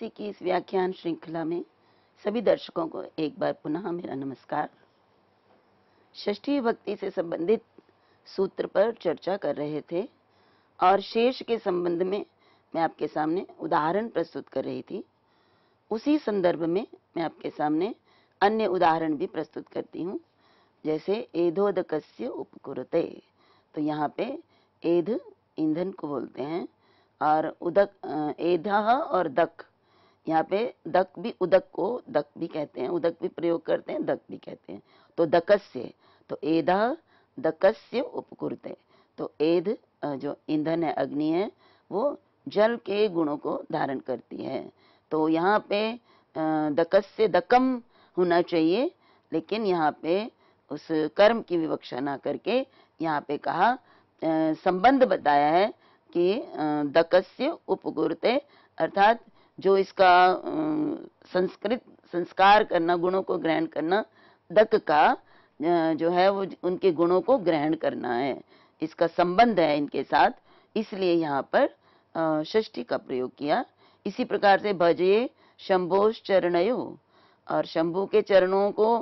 षष्ठी की इस व्याख्यान श्रृंखला में सभी दर्शकों को एक बार पुनः मेरा नमस्कार। षष्ठी भक्ति से संबंधित सूत्र पर चर्चा कर रहे थे और शेष के संबंध में मैं आपके सामने उदाहरण प्रस्तुत कर रही थी। उसी संदर्भ में मैं आपके सामने अन्य उदाहरण भी प्रस्तुत करती हूँ, जैसे एधोदकस्य उपकुरुते। तो यहाँ पे एध ईंधन को बोलते हैं और उदक एधः और दक, यहाँ पे दक भी, उदक को दक भी कहते हैं, उदक भी प्रयोग करते हैं, दक भी कहते हैं। तो दकस्य, तो एधः दकस्य उपकुरुते। तो एध जो ईंधन है, अग्नि है, वो जल के गुणों को धारण करती है। तो यहाँ पे दकस्य दकम होना चाहिए, लेकिन यहाँ पे उस कर्म की विवक्षा ना करके यहाँ पे कहा, संबंध बताया है कि दकस्य उपकुरुते, अर्थात जो इसका संस्कार करना, गुणों को ग्रहण करना, दक का जो है वो उनके गुणों को ग्रहण करना है, इसका संबंध है इनके साथ, इसलिए यहाँ पर षष्ठी का प्रयोग किया। इसी प्रकार से भजे शंभोश चरणयो, और शंभु के चरणों को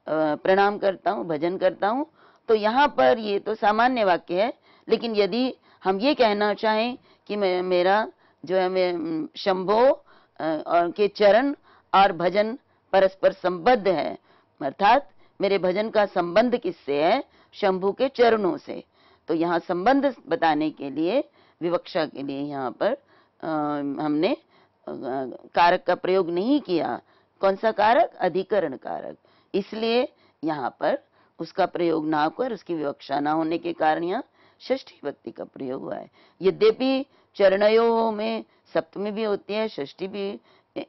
प्रणाम करता हूँ, भजन करता हूँ। तो यहाँ पर ये तो सामान्य वाक्य है, लेकिन यदि हम ये कहना चाहें कि मेरा जो है मैं शंभो और के चरण और भजन परस्पर संबद्ध है, अर्थात मेरे भजन का संबंध किससे है? शंभु के चरणों से। तो यहाँ संबंध बताने के लिए, विवक्षा के लिए यहाँ पर हमने कारक का प्रयोग नहीं किया। कौन सा कारक? अधिकरण कारक। इसलिए यहाँ पर उसका प्रयोग ना कर, उसकी विवक्षा ना होने के कारण यहाँ षष्ठी भक्ति का प्रयोग हुआ है। यद्यपि चरणयों में सप्तमी भी होती है, षष्ठी भी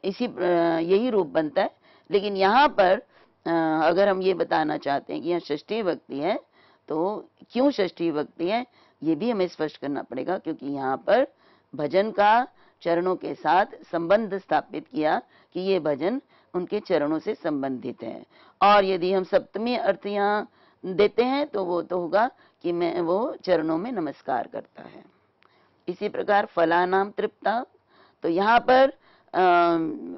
इसी यही रूप बनता है, लेकिन यहाँ पर अगर हम ये बताना चाहते हैं कि यहाँ षष्ठी भक्ति है, तो क्यों षष्ठी भक्ति है ये भी हमें स्पष्ट करना पड़ेगा, क्योंकि यहाँ पर भजन का चरणों के साथ संबंध स्थापित किया कि ये भजन उनके चरणों से संबंधित है। और यदि हम सप्तमी अर्थ यहाँ देते हैं तो वो तो होगा कि मैं वो चरणों में नमस्कार करता है। इसी प्रकार फलानाम तृप्ता, तो यहाँ पर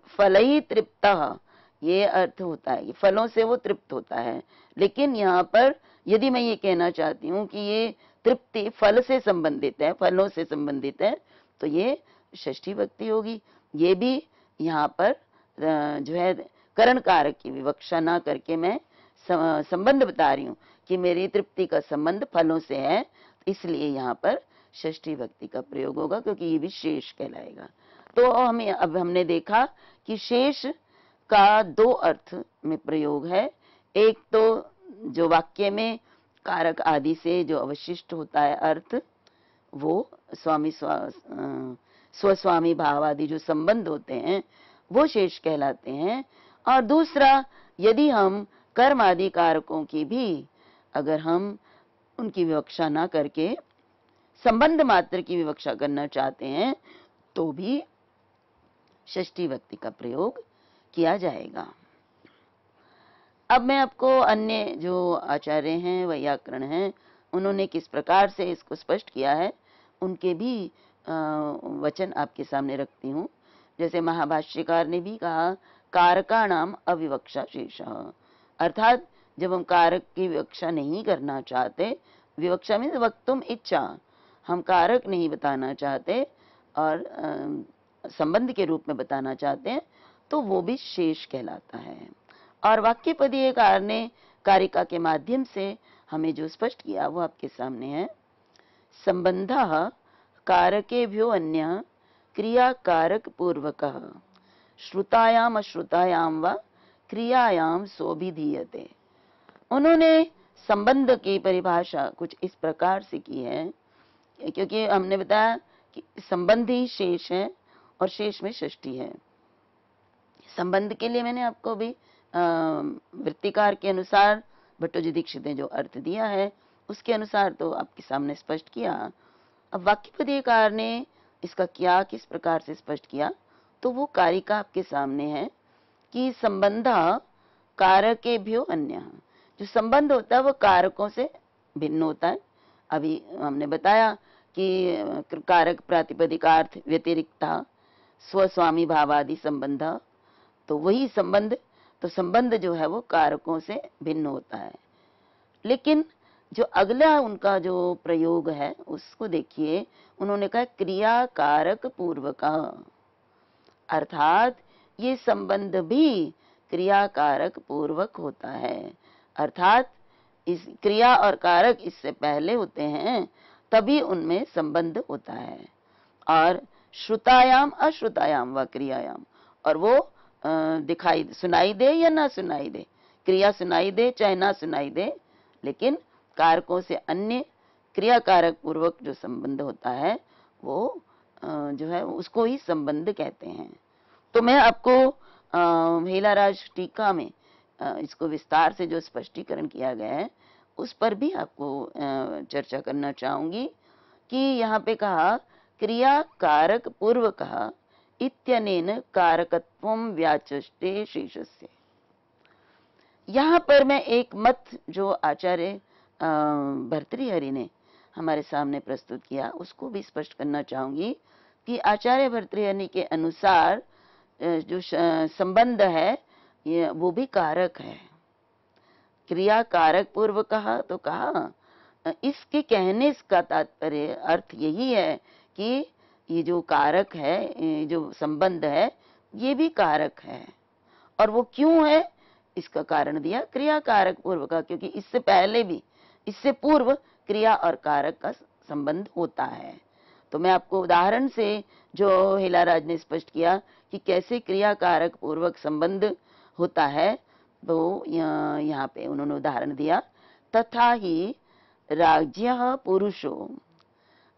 फलई तृप्ता ये अर्थ होता है कि फलों से वो तृप्त होता है, लेकिन यहाँ पर यदि मैं ये कहना चाहती हूँ कि ये तृप्ति फल से संबंधित है, फलों से संबंधित है, तो ये षष्ठी भक्ति होगी। ये भी यहाँ पर जो है करण कारक की विवक्षा ना करके मैं संबंध बता रही हूँ कि मेरी तृप्ति का संबंध फलों से है, इसलिए यहाँ पर षष्ठी भक्ति का प्रयोग होगा, क्योंकि ये भी शेष कहलाएगा। तो अब हमने देखा कि शेष का दो अर्थ में प्रयोग है। एक तो जो वाक्य में कारक आदि से जो अवशिष्ट होता है अर्थ, वो स्वामी स्वस्वामी भाव आदि जो संबंध होते हैं वो शेष कहलाते हैं। और दूसरा, यदि हम कर्म आदि कारकों की भी अगर हम उनकी विवक्षा ना करके संबंध मात्र की विवक्षा करना चाहते हैं, तो भी षष्ठी भक्ति का प्रयोग किया जाएगा। अब मैं आपको अन्य जो आचार्य हैं, वैयाकरण हैं, उन्होंने किस प्रकार से इसको स्पष्ट किया है उनके भी वचन आपके सामने रखती हूँ। जैसे महाभाष्यकार ने भी कहा, कारकाणाम अविवक्षा शेष, अर्थात जब हम कारक की विवक्षा नहीं करना चाहते, विवक्षा मीन्स वक्तुम इच्छा, हम कारक नहीं बताना चाहते और संबंध के रूप में बताना चाहते हैं, तो वो भी शेष कहलाता है। और वाक्यपदीयकार ने कारिका के माध्यम से हमें जो स्पष्ट किया वो आपके सामने है। संबंधः कारकेभ्यो अन्यः क्रिया कारक पूर्वकः श्रुतायाम अश्रुतायाम व क्रियायाम सोभिधीयते। उन्होंने संबंध की परिभाषा कुछ इस प्रकार से की है, क्योंकि हमने बताया कि संबंध ही शेष है और शेष में षष्ठी है। संबंध के लिए मैंने आपको भी वृत्तिकार के अनुसार भट्टोजी दीक्षित ने जो अर्थ दिया है उसके अनुसार तो आपके सामने स्पष्ट किया। अब वाक्यपदीयकार ने इसका क्या किस प्रकार से स्पष्ट किया, तो वो कारिका आपके सामने है कि संबंध कारकेभ्यो अन्य, जो संबंध होता है वो कारकों से भिन्न होता है। अभी हमने बताया कि कारक प्रातिपदिकार्थ व्यतिरिक्ता, स्वस्वामी भावादि संबंध, तो वही संबंध, तो संबंध जो है वो कारकों से भिन्न होता है। लेकिन जो अगला उनका जो प्रयोग है उसको देखिए, उन्होंने कहा क्रिया कारक पूर्वक, अर्थात ये संबंध भी क्रिया कारक पूर्वक होता है। अर्थात इस क्रिया और कारक इससे पहले होते हैं, तभी उनमें संबंध होता है। और श्रुतायाम अश्रुतायाम व क्रियायाम, और वो दिखाई सुनाई दे या ना सुनाई दे, क्रिया सुनाई दे चाहे ना सुनाई दे, लेकिन कारकों से अन्य क्रिया कारक पूर्वक जो संबंध होता है वो जो है उसको ही संबंध कहते हैं। तो मैं आपको हेलाराज टीका में इसको विस्तार से जो स्पष्टीकरण किया गया है उस पर भी आपको चर्चा करना चाहूंगी कि यहाँ पे कहा क्रिया कारक पूर्वकः इत्यनेन कारकत्वं व्याचष्टे शेषस्य। यहाँ पर मैं एक मत जो आचार्य भर्तृहरि ने हमारे सामने प्रस्तुत किया उसको भी स्पष्ट करना चाहूंगी कि आचार्य भर्तृहरि के अनुसार जो संबंध है ये वो भी कारक है। क्रिया कारक पूर्व कहा तो कहा, इसके कहने का तात्पर्य अर्थ यही है कि ये जो कारक है, ये जो संबंध है ये भी कारक है। और वो क्यों है इसका कारण दिया क्रिया कारक पूर्व का, क्योंकि इससे पहले भी, इससे पूर्व क्रिया और कारक का संबंध होता है। तो मैं आपको उदाहरण से जो हेलाराज ने स्पष्ट किया कि कैसे क्रिया कारक पूर्वक संबंध होता है, तो यहाँ पे उन्होंने उदाहरण दिया, तथा ही राज्यः पुरुषो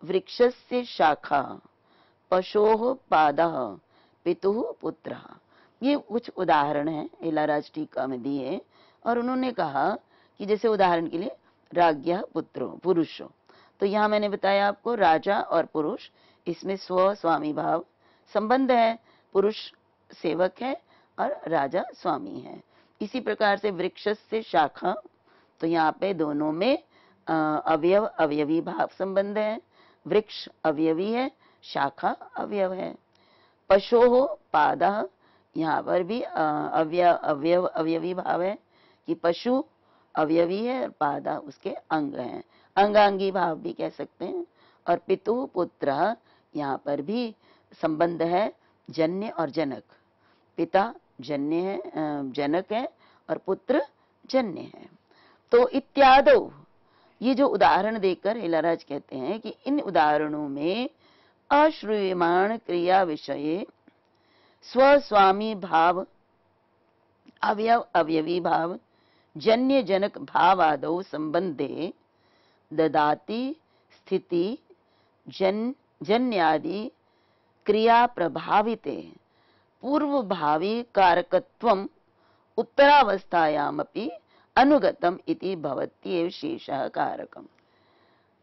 वृक्षस्य शाखा पशोः पादः पितुः पुत्रः। ये कुछ उदाहरण हैं हेलाराज टीका में दिए, और उन्होंने कहा कि जैसे उदाहरण के लिए राज्ञः पुत्रो पुरुषो, तो यहाँ मैंने बताया आपको राजा और पुरुष इसमें स्व स्वामी भाव संबंध है, पुरुष सेवक है और राजा स्वामी है। इसी प्रकार से वृक्ष से शाखा, तो यहाँ पे दोनों में अवयव अवयवी भाव संबंध है, वृक्ष अवयवी है, शाखा अवयव है। पशोः पादः, यहाँ पर भी अवयव अवयवी भाव है कि पशु अवयवी है और पादा उसके अंग हैं, अंगांगी भाव भी कह सकते हैं। और पितु पुत्र, यहाँ पर भी संबंध है जन्य और जनक, पिता जन्य है, जनक है, और पुत्र जन्य है। तो इत्यादो, ये जो उदाहरण देकर हेलाराज कहते हैं कि इन उदाहरणों में अश्रूयमाण क्रिया विषये स्वस्वामी भाव अवयव अवयवी भाव जन्य जनक भाव आदौ संबंधे ददाति स्थिति जन्यादि क्रिया प्रभाविते पूर्व भावी कारकत्वम उत्तरावस्थायामपि अनुगतम इति भवत्येव शेषः कारकम।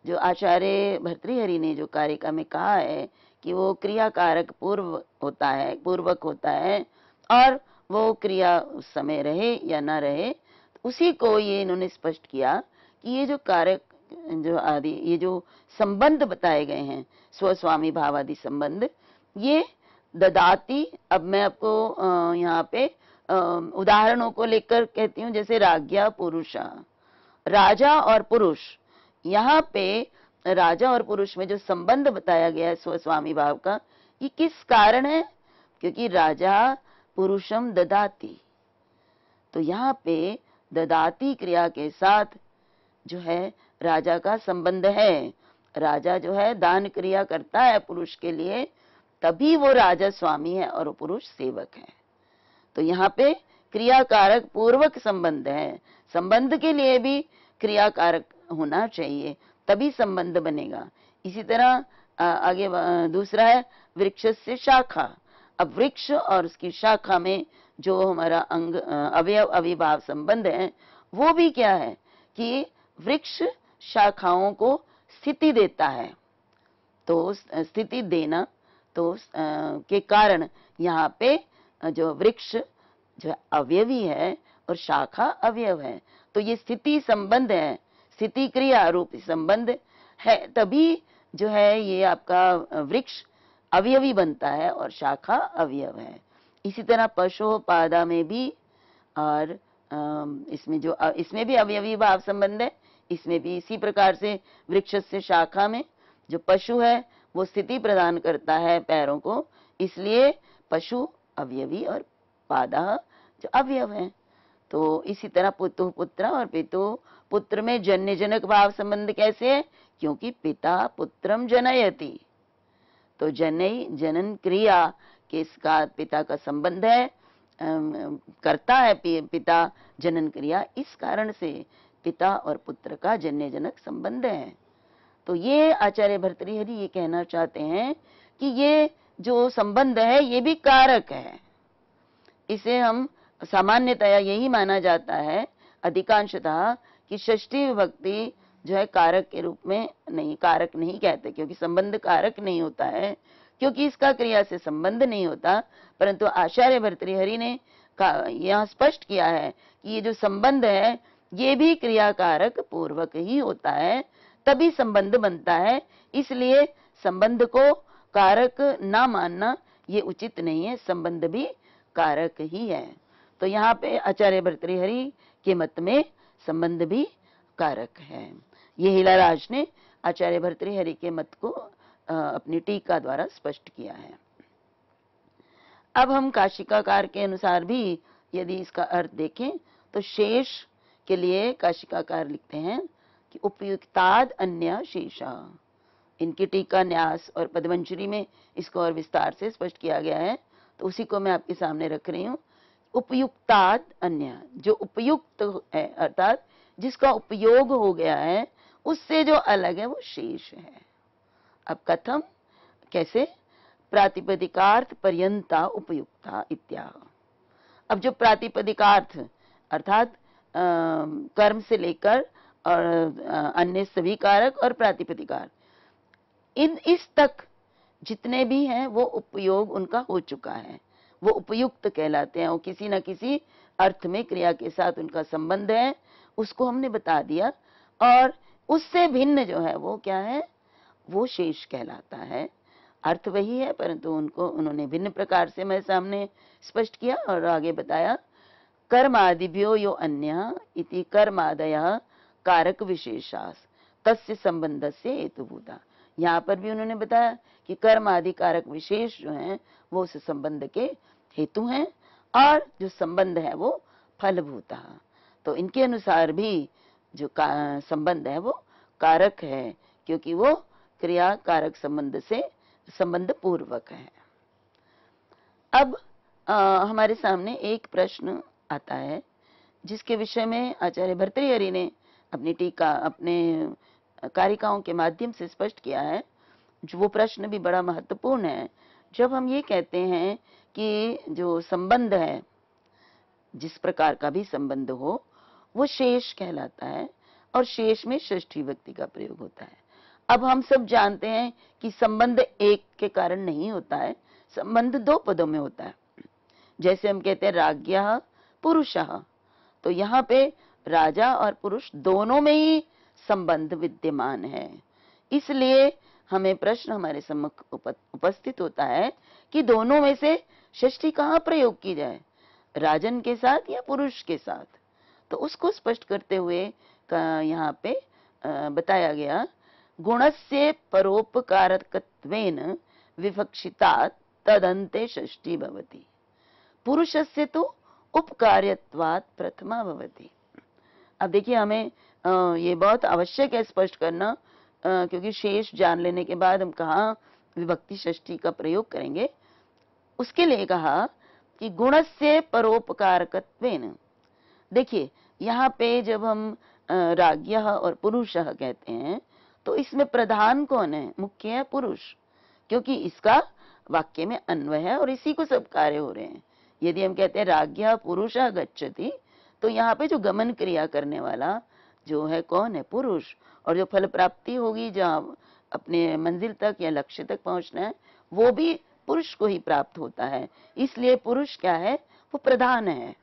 जो आचार्य भर्तृहरि ने जो कारिका में कहा है कि वो क्रिया कारक पूर्व होता है, पूर्वक होता है, और वो क्रिया उस समय रहे या ना रहे, उसी को ये इन्होंने स्पष्ट किया कि ये जो कारक जो आदि, ये जो संबंध बताए गए हैं स्वस्वामी भाव आदि संबंध, ये ददाती, अब मैं आपको यहाँ पे उदाहरणों को लेकर कहती हूँ, जैसे राज्ञा पुरुषा, राजा और पुरुष, यहाँ पे राजा और पुरुष में जो संबंध बताया गया है स्वस्वामी भाव का, ये किस कारण है? क्योंकि राजा पुरुषम ददाती, तो यहाँ पे ददाती क्रिया के साथ जो है राजा का संबंध है। राजा जो है दान क्रिया करता है पुरुष के लिए, तभी वो राजा स्वामी है और वो पुरुष सेवक है। तो यहाँ पे क्रिया कारक पूर्वक संबंध है, संबंध के लिए भी क्रिया कारक होना चाहिए, तभी संबंध बनेगा। इसी तरह आगे दूसरा है वृक्ष से शाखा। अब वृक्ष और उसकी शाखा में जो हमारा अंग अवयव अविभाव संबंध है, वो भी क्या है कि वृक्ष शाखाओं को स्थिति देता है, तो स्थिति देना तो के कारण यहाँ पे जो वृक्ष जो अवयवी है और शाखा अवयव है, तो ये स्थिति संबंध है, स्थिति क्रिया रूप संबंध है, तभी जो है ये आपका वृक्ष अवयवी बनता है और शाखा अवयव है। इसी तरह पशोपादा में भी और इसमें भी अवयवी भाव संबंध है। इसमें भी इसी प्रकार से वृक्ष से शाखा में जो पशु है वो स्थिति प्रदान करता है पैरों को, इसलिए पशु अवयवी और पादा जो अवयव है। तो इसी तरह पुतु पुत्र और पितु पुत्र में जन्य जनक भाव संबंध कैसे है? क्योंकि पिता पुत्रम जनयति, तो जनई जनन क्रिया के साथ पिता का संबंध है, करता है पिता जनन क्रिया, इस कारण से पिता और पुत्र का जन्य जनक संबंध है। तो ये आचार्य भर्तृहरि ये कहना चाहते हैं कि ये जो संबंध है ये भी कारक है। इसे हम सामान्यतया यही माना जाता है अधिकांशतः कि षष्ठी विभक्ति जो है कारक के रूप में नहीं, कारक नहीं कहते, क्योंकि संबंध कारक नहीं होता है, क्योंकि इसका क्रिया से संबंध नहीं होता। परंतु आचार्य भर्तृहरि ने यहाँ स्पष्ट किया है कि ये जो संबंध है ये भी क्रियाकारक पूर्वक ही होता है, तभी संबंध बनता है। इसलिए संबंध को कारक ना मानना ये उचित नहीं है, संबंध भी कारक ही है। तो यहाँ पे आचार्य भर्तृहरि के मत में संबंध भी कारक है। ये हिलाराज ने आचार्य भर्तृहरि के मत को अपनी टीका द्वारा स्पष्ट किया है। अब हम काशिकाकार के अनुसार भी यदि इसका अर्थ देखें तो शेष के लिए काशिकाकार लिखते हैं कि उपयुक्ताद अन्य शेषा। इनकी टीका न्यास और पदमंजरी में इसको और विस्तार से स्पष्ट किया गया है, तो उसी को मैं आपके सामने रख रही हूँ। उपयुक्ताद अन्य, जो उपयुक्त है अर्थात जिसका उपयोग हो गया है, उससे जो अलग है वो शेष है। अब कथम, कैसे? प्रातिपदिकार्थ पर्यंता उपयुक्ता इत्याह। अब जो प्रातिपदिकार्थ अर्थात कर्म से लेकर और अन्य सभी कारक और प्रातिपदिकार, इस तक जितने भी हैं वो उपयोग उनका हो चुका है, वो उपयुक्त कहलाते हैं। वो किसी न किसी अर्थ में क्रिया के साथ उनका संबंध है, उसको हमने बता दिया। और उससे भिन्न जो है वो क्या है? वो शेष कहलाता है। अर्थ वही है, परंतु उन्होंने भिन्न प्रकार से मेरे सामने स्पष्ट किया और आगे बताया। कर्मादिभ्यो यो अन्य इति कर्मादयः कारक विशेषास तस्य संबंधस्य हेतुभूता। यहाँ पर भी उन्होंने बताया कि कर्म आदि कारक विशेष जो हैं वो उस संबंध के हेतु हैं और जो संबंध है वो फलभूता। तो इनके अनुसार भी जो संबंध है वो कारक है, क्योंकि वो क्रिया कारक संबंध से संबंध पूर्वक है। अब हमारे सामने एक प्रश्न आता है जिसके विषय में आचार्य भर्तृहरि ने अपनी टीका, अपने कारिकाओं के माध्यम से स्पष्ट किया है। जो वो प्रश्न भी बड़ा महत्वपूर्ण है। जब हम ये कहते हैं कि जो संबंध है, जिस प्रकार का भी संबंध हो, वो शेष कहलाता है और शेष में षष्ठी विभक्ति का प्रयोग होता है। अब हम सब जानते हैं कि संबंध एक के कारण नहीं होता है, संबंध दो पदों में होता है। जैसे हम कहते हैं राज्ञः पुरुषः, तो यहाँ पे राजा और पुरुष दोनों में ही संबंध विद्यमान है। इसलिए हमें प्रश्न हमारे सम्मुख उपस्थित होता है कि दोनों में से षष्ठी कहाँ प्रयोग की जाए, राजन के साथ या पुरुष के साथ। तो उसको स्पष्ट करते हुए यहाँ पे बताया गया, गुणस्य परोपकारकत्वेन विवक्षितात् तदन्ते षष्ठी भवति, पुरुषस्य तो उपकार्यत्वात् प्रथमा भवति। अब देखिए, हमें ये बहुत आवश्यक है स्पष्ट करना, क्योंकि शेष जान लेने के बाद हम कहाँ विभक्ति षष्ठी का प्रयोग करेंगे। उसके लिए कहा कि गुणस्य परोपकारकत्वेन। देखिए, यहाँ पे जब हम राज्ञः और पुरुषः कहते हैं तो इसमें प्रधान कौन है? मुख्य है पुरुष, क्योंकि इसका वाक्य में अन्वय है और इसी को सब कार्य हो रहे हैं। यदि हम कहते हैं राज्ञः पुरुषः गच्छति, तो यहाँ पे जो गमन क्रिया करने वाला जो है कौन है? पुरुष। और जो फल प्राप्ति होगी, जहाँ अपने मंजिल तक या लक्ष्य तक पहुंचना है, वो भी पुरुष को ही प्राप्त होता है। इसलिए पुरुष क्या है? वो प्रधान है।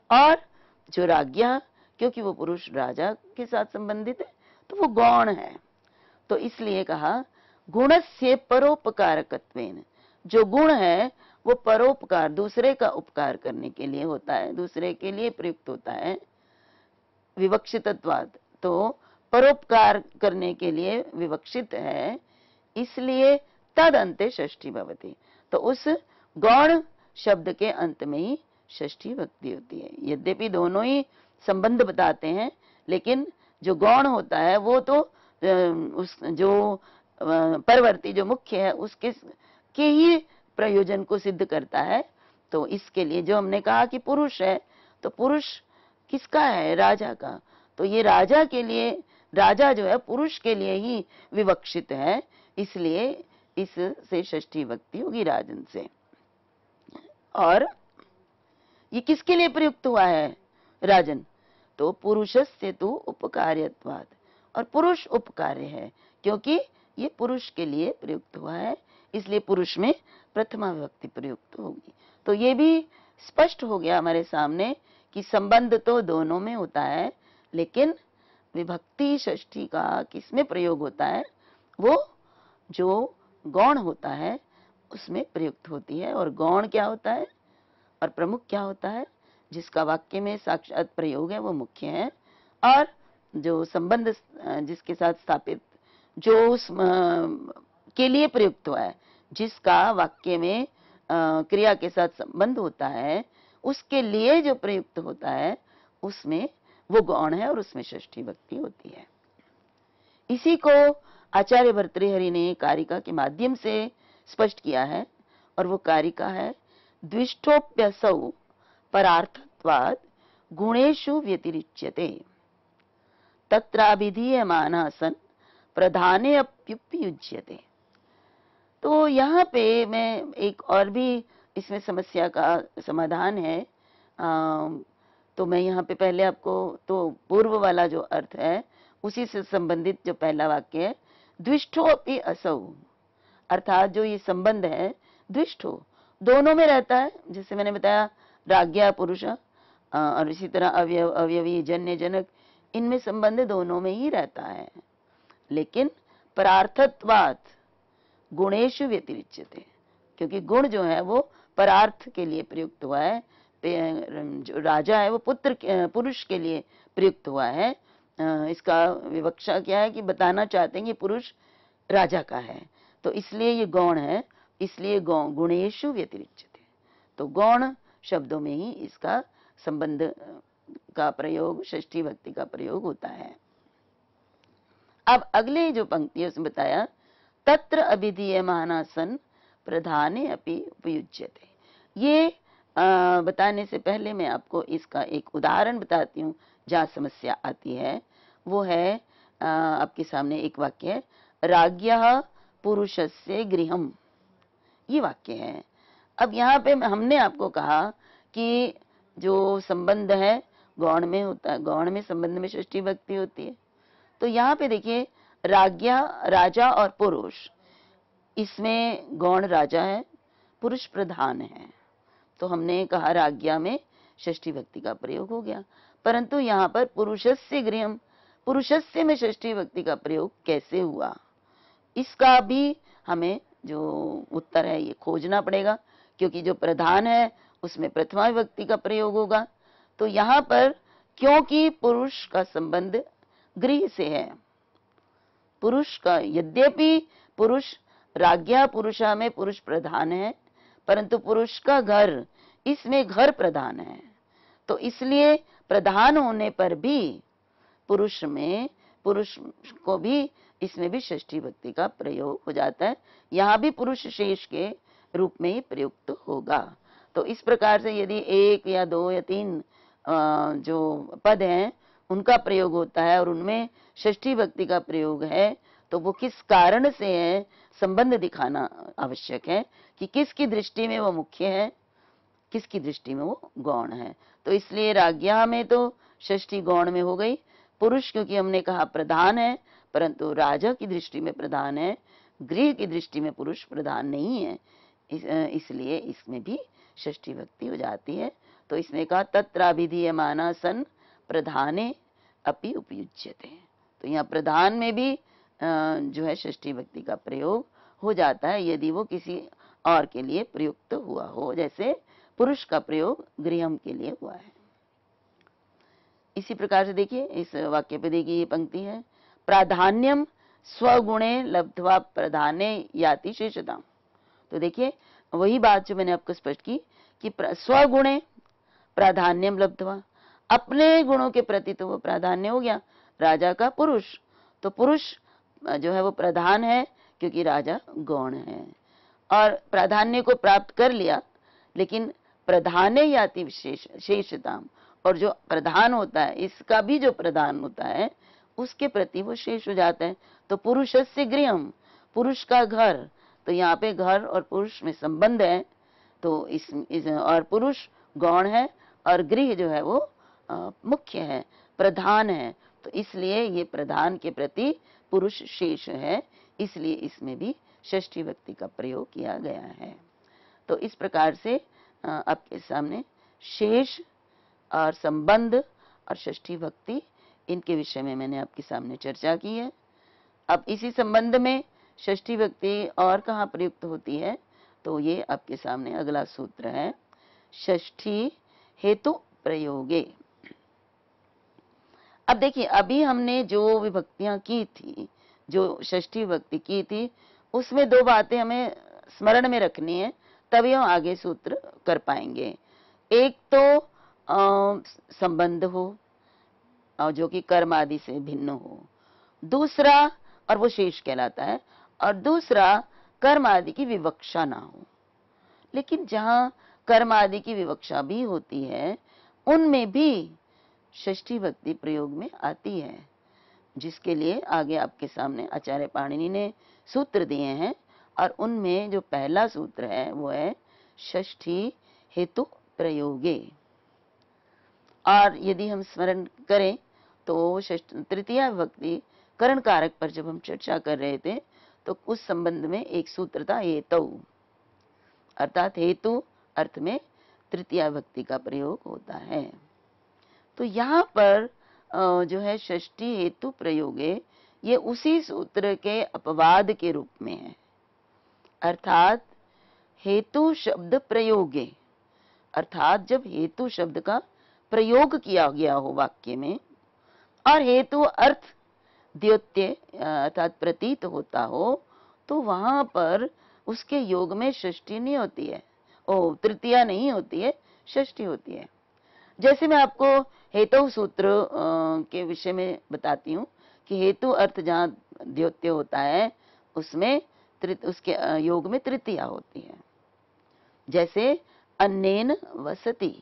और जो राज्ञः, क्योंकि वो पुरुष राजा के साथ संबंधित है, तो वो गौण है। तो इसलिए कहा गुणस्य परोपकारकत्वेन, जो गुण है वो परोपकार, दूसरे का उपकार करने के लिए होता है, दूसरे के लिए प्रयुक्त होता है। विवक्षितत्वात्, तो परोपकार करने के लिए विवक्षित है, इसलिए तद अंते षष्ठी भवति। तो उस गौण शब्द के अंत में ही षष्ठी भक्ति होती है। यद्यपि दोनों ही संबंध बताते हैं, लेकिन जो गौण होता है वो तो उस जो परवर्ती जो मुख्य है उसके के ही प्रयोजन को सिद्ध करता है। तो इसके लिए जो हमने कहा कि पुरुष है, तो पुरुष किसका है? राजा का। तो ये राजा के लिए, राजा जो है पुरुष के लिए ही विवक्षित है, इसलिए इससे षष्ठी भक्ति होगी राजन से। और ये किसके लिए प्रयुक्त हुआ है राजन? तो पुरुषस्य तु उपकार्यत्वात्, और पुरुष उपकार्य है, क्योंकि ये पुरुष के लिए प्रयुक्त हुआ है, इसलिए पुरुष में प्रथमा विभक्ति प्रयुक्त होगी। तो ये भी स्पष्ट हो गया हमारे सामने कि संबंध तो दोनों में होता है, लेकिन विभक्ति षष्ठी का किसमें प्रयोग होता है? वो जो गौण होता है उसमें प्रयुक्त होती है। और गौण क्या होता है और प्रमुख क्या होता है? जिसका वाक्य में साक्षात प्रयोग है वो मुख्य है, और जो संबंध जिसके साथ स्थापित, जो उस के लिए प्रयुक्त हुआ है, जिसका वाक्य में क्रिया के साथ संबंध होता है, उसके लिए जो प्रयुक्त होता है उसमें वो गौण है और उसमें षष्ठी भक्ति होती है। इसी को आचार्य भर्तृहरि ने कारिका के माध्यम से स्पष्ट किया है, और वो कारिका है द्विष्ठोप्यसौ परार्थत्वात् गुणेषु व्यतिरिच्यते तत्राभिधीयमानः सन् प्रधाने अप्युपयुज्यते। तो यहाँ पे मैं एक और भी इसमें समस्या का समाधान है। तो मैं यहाँ पे पहले आपको तो पूर्व वाला जो अर्थ है उसी से संबंधित जो पहला वाक्य है, द्विष्ठो अपि असौ, अर्थात जो ये संबंध है द्विष्ठो, दोनों में रहता है। जैसे मैंने बताया राज्ञा पुरुष, और इसी तरह अवयव अवयवी जन्य जनक, इनमें संबंध दोनों में ही रहता है। लेकिन परार्थत्वात् गुणेषु व्यतिरिच्यते, क्योंकि गुण जो है वो परार्थ के लिए प्रयुक्त हुआ है। जो राजा है वो पुरुष के लिए प्रयुक्त हुआ है। इसका विवक्षा क्या है कि बताना चाहते हैं कि पुरुष राजा का है, तो इसलिए ये गौण है, इसलिए गुणेषु व्यतिरिच्यते। तो गौण शब्दों में ही इसका संबंध का प्रयोग, षष्ठी भक्ति का प्रयोग होता है। अब अगले जो पंक्ति है उसमें बताया तत्र अभिधीयमानः सन् प्रधाने अपि उपयुज्यते। ये बताने से पहले मैं आपको इसका एक उदाहरण बताती हूँ जहाँ समस्या आती है। वो है आपके सामने एक वाक्य है, राज्ञः पुरुषस्य गृहम्, ये वाक्य है। अब यहाँ पे हमने आपको कहा कि जो संबंध है गौण में होता है, गौण में संबंध में षष्ठी भक्ति होती है। तो यहाँ पे देखिए राज्ञा, राजा और पुरुष, इसमें गौण राजा है, पुरुष प्रधान है, तो हमने कहा राज्ञा में षष्ठी भक्ति का प्रयोग हो गया। परंतु यहाँ पर पुरुषस्य गृहम्, पुरुषस्य में षष्ठी भक्ति का प्रयोग कैसे हुआ, इसका भी हमें जो उत्तर है ये खोजना पड़ेगा, क्योंकि जो प्रधान है उसमें प्रथमा विभक्ति का प्रयोग होगा। तो यहाँ पर क्योंकि पुरुष का संबंध गृह से है, पुरुष का, यद्यपि पुरुष राज्ञा पुरुषा में पुरुष प्रधान है, परंतु पुरुष का घर, इसमें घर प्रधान है, तो इसलिए प्रधान होने पर भी पुरुष में, पुरुष को भी इसमें भी षष्ठी भक्ति का प्रयोग हो जाता है। यहाँ भी पुरुष शेष के रूप में ही प्रयुक्त होगा। तो इस प्रकार से यदि एक या दो या तीन जो पद हैं उनका प्रयोग होता है और उनमें षष्ठी भक्ति का प्रयोग है, तो वो किस कारण से है, संबंध दिखाना आवश्यक है कि किसकी दृष्टि में वो मुख्य है, किसकी दृष्टि में वो गौण है। तो इसलिए राज्ञा में तो षष्ठी गौण में हो गई, पुरुष क्योंकि हमने कहा प्रधान है, परंतु राजा की दृष्टि में प्रधान है, गृह की दृष्टि में पुरुष प्रधान नहीं है, इसलिए इसमें भी षष्ठी भक्ति हो जाती है। तो इसमें कहा तत्राभिधीयमानः सन् प्रधाने अपि उपयुज्यते। तो यहाँ प्रधान में भी जो है षष्ठी विभक्ति का प्रयोग हो जाता है यदि वो किसी और के लिए प्रयुक्त हुआ हो, जैसे पुरुष का प्रयोग गृहम के लिए हुआ है। इसी प्रकार से देखिए इस वाक्य पे देखिए ये पंक्ति है, प्राधान्यम स्वगुणे लब्ध्वा प्रधाने याति शेषताम। तो देखिए वही बात जो मैंने आपको स्पष्ट की कि स्वगुणे प्राधान्यम लब्ध्वा, अपने गुणों के प्रति तो वो प्राधान्य हो गया, राजा का पुरुष, तो पुरुष जो है वो प्रधान है क्योंकि राजा गौण है, और प्राधान्य को प्राप्त कर लिया, लेकिन प्रधाने याति विशेष शेषताम, और जो प्रधान होता है इसका भी जो प्रधान होता है उसके प्रति वो शेष हो जाता है। तो पुरुषस्य गृहम, पुरुष का घर, तो यहाँ पे घर और पुरुष में संबंध है, तो इस और पुरुष गौण है और गृह जो है वो मुख्य है, प्रधान है, तो इसलिए ये प्रधान के प्रति पुरुष शेष है, इसलिए इसमें भी षष्ठी विभक्ति का प्रयोग किया गया है। तो इस प्रकार से आपके सामने शेष और संबंध और षष्ठी विभक्ति, इनके विषय में मैंने आपके सामने चर्चा की है। अब इसी संबंध में षष्ठी विभक्ति और कहाँ प्रयुक्त होती है, तो ये आपके सामने अगला सूत्र है, षष्ठी हेतु प्रयोगे। अब देखिए अभी हमने जो विभक्तियां की थी, जो षष्ठी विभक्ति की थी, उसमें दो बातें हमें स्मरण में रखनी है, तभी हम आगे सूत्र कर पाएंगे। एक तो संबंध हो जो कि कर्म आदि से भिन्न हो, दूसरा, और वो शेष कहलाता है, और दूसरा कर्म आदि की विवक्षा ना हो। लेकिन जहां कर्म आदि की विवक्षा भी होती है उनमें भी षष्ठी विभक्ति प्रयोग में आती है, जिसके लिए आगे आपके सामने आचार्य पाणिनि ने सूत्र दिए हैं, और उनमें जो पहला सूत्र है वो है षष्ठी हेतु प्रयोगे। और यदि हम स्मरण करें तो तृतीया विभक्ति करण कारक पर जब हम चर्चा कर रहे थे तो उस संबंध में एक सूत्र था हेतु, अर्थात हेतु अर्थ में तृतीया विभक्ति का प्रयोग होता है। तो यहाँ पर जो है षष्ठी हेतु प्रयोगे, ये उसी सूत्र के अपवाद के रूप में है, अर्थात हेतु शब्द प्रयोगे, अर्थात जब हेतु शब्द का प्रयोग किया गया हो वाक्य में और हेतु अर्थ द्योत्य अर्थात प्रतीत होता हो, तो वहां पर उसके योग में षष्ठी नहीं होती है, तृतीया नहीं होती है, षष्ठी होती है। जैसे मैं आपको हेतु सूत्र के विषय में बताती हूँ कि हेतु अर्थ जहाँ द्योत्य होता है उसमें उसके योग में तृतीया होती है। जैसे अन्नेन वसति,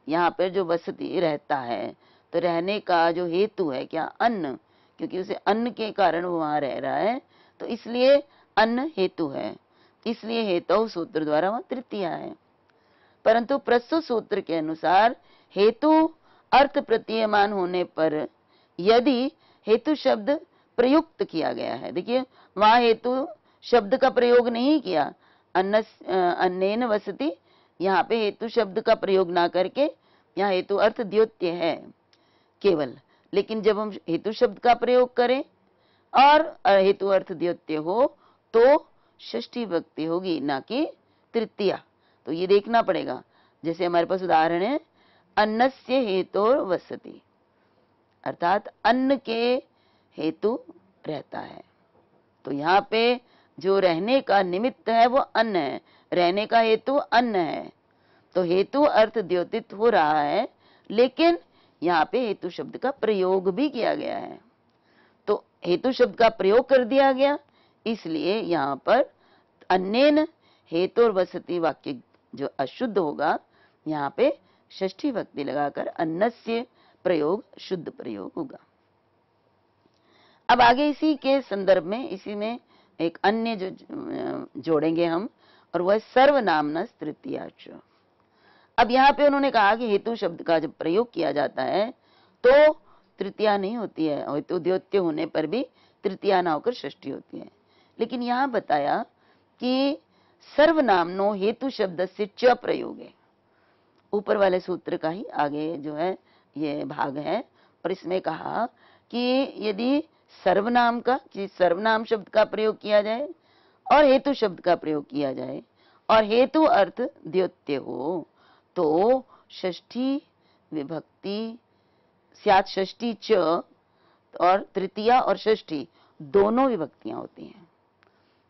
यहाँ पर जो वसति रहता है, तो रहने का जो हेतु है क्या, अन्न, क्योंकि उसे अन्न के कारण वो वहां रह रहा है, तो इसलिए अन्न हेतु है, इसलिए हेतु सूत्र द्वारा वहां तृतीया है। परंतु प्रस्तुत सूत्र के अनुसार हेतु अर्थ प्रतीयमान होने पर यदि हेतु शब्द प्रयुक्त किया गया है, देखिए वहां हेतु शब्द का प्रयोग नहीं किया, अन्नेन वसति, यहाँ पे हेतु शब्द का प्रयोग ना करके यहाँ हेतु अर्थ द्योत्य है केवल, लेकिन जब हम हेतु शब्द का प्रयोग करें और हेतु अर्थ द्योत्य हो तो षष्ठी विभक्ति होगी, ना कि तृतीया। तो ये देखना पड़ेगा। जैसे हमारे पास उदाहरण है, अन्नस्य हेतुर वसति, अर्थात अन्न के हेतु रहता है, तो यहाँ पे जो रहने का निमित्त है वो अन्न है, रहने का हेतु अन्न है, तो हेतु अर्थ द्योतित हो रहा है, लेकिन यहाँ पे हेतु शब्द का प्रयोग भी किया गया है, तो हेतु शब्द का प्रयोग कर दिया गया, इसलिए यहाँ पर अन्नेन हेतु वसति वाक्य जो अशुद्ध होगा, यहाँ पे षष्ठी विभक्ति लगाकर अन्नस्य प्रयोग शुद्ध प्रयोग होगा। अब आगे इसी के संदर्भ में, इसी में एक अन्य जो जोड़ेंगे हम, और वह सर्वनामना तृतीयाच। अब यहाँ पे उन्होंने कहा कि हेतु शब्द का जब प्रयोग किया जाता है तो तृतीया नहीं होती है, हेतु द्योत्य होने पर भी तृतीया ना होकर षष्ठी होती है। लेकिन यहाँ बताया कि सर्वनामनो हेतु शब्द से च प्रयोग है, ऊपर वाले सूत्र का ही आगे जो है ये भाग है, और इसमें कहा कि यदि सर्वनाम का, सर्वनाम शब्द का प्रयोग किया जाए और हेतु शब्द का प्रयोग किया जाए और हेतु अर्थ द्योत्य हो तो षष्ठी विभक्ति स्यात् षष्ठी च, और तृतीया और षष्ठी दोनों विभक्तियां होती हैं।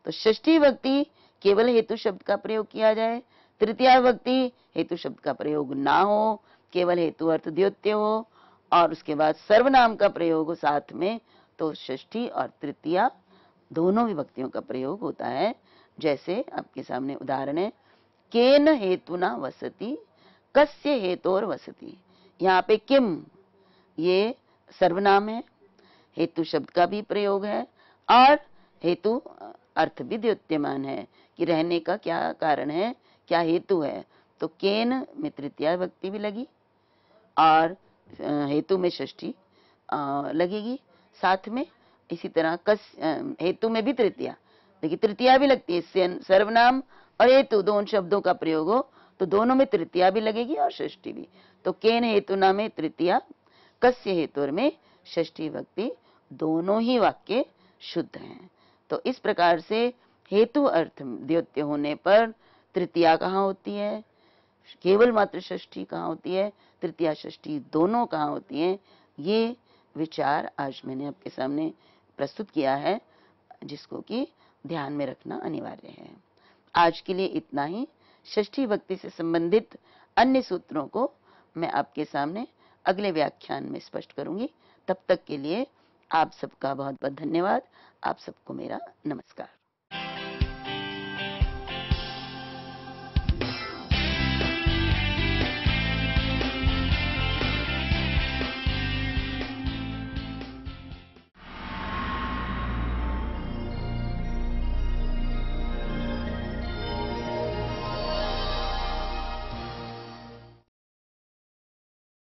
तो षष्ठी विभक्ति केवल हेतु शब्द का प्रयोग किया जाए, तृतीया विभक्ति हेतु शब्द का प्रयोग ना हो, केवल हेतु अर्थ द्योत्य हो, और उसके बाद सर्वनाम का प्रयोग हो साथ में, तो षष्ठी और तृतीया दोनों विभक्तियों का प्रयोग होता है। जैसे आपके सामने उदाहरण है, केन हेतुना वसति, कस्य हेतोर वसति। यहाँ पे किम ये सर्वनाम है, हेतु शब्द का भी प्रयोग है और हेतु अर्थ भी द्योत्यमान है कि रहने का क्या कारण है, क्या हेतु है। तो केन में तृतीया विभक्ति भी लगी और हेतु में षष्ठी लगेगी साथ में। इसी तरह कस हेतु में भी तृतीया, देखिए तृतीया भी लगती है, इससे सर्वनाम और हेतु दोनों शब्दों का प्रयोग हो तो दोनों में तृतीया भी लगेगी और षष्ठी भी। तो केन हेतुना में तृतीया, कस्य हेतुर में षष्ठी विभक्ति, दोनों ही वाक्य शुद्ध हैं। तो इस प्रकार से हेतु अर्थ द्योत्य होने पर तृतीया कहाँ होती है, केवल मात्र षष्ठी कहाँ होती है, तृतीया षष्ठी दोनों कहाँ होती हैं, ये विचार आज मैंने आपके सामने प्रस्तुत किया है, जिसको कि ध्यान में रखना अनिवार्य है। आज के लिए इतना ही। षष्ठी विभक्ति से संबंधित अन्य सूत्रों को मैं आपके सामने अगले व्याख्यान में स्पष्ट करूंगी। तब तक के लिए आप सबका बहुत बहुत धन्यवाद। आप सबको मेरा नमस्कार।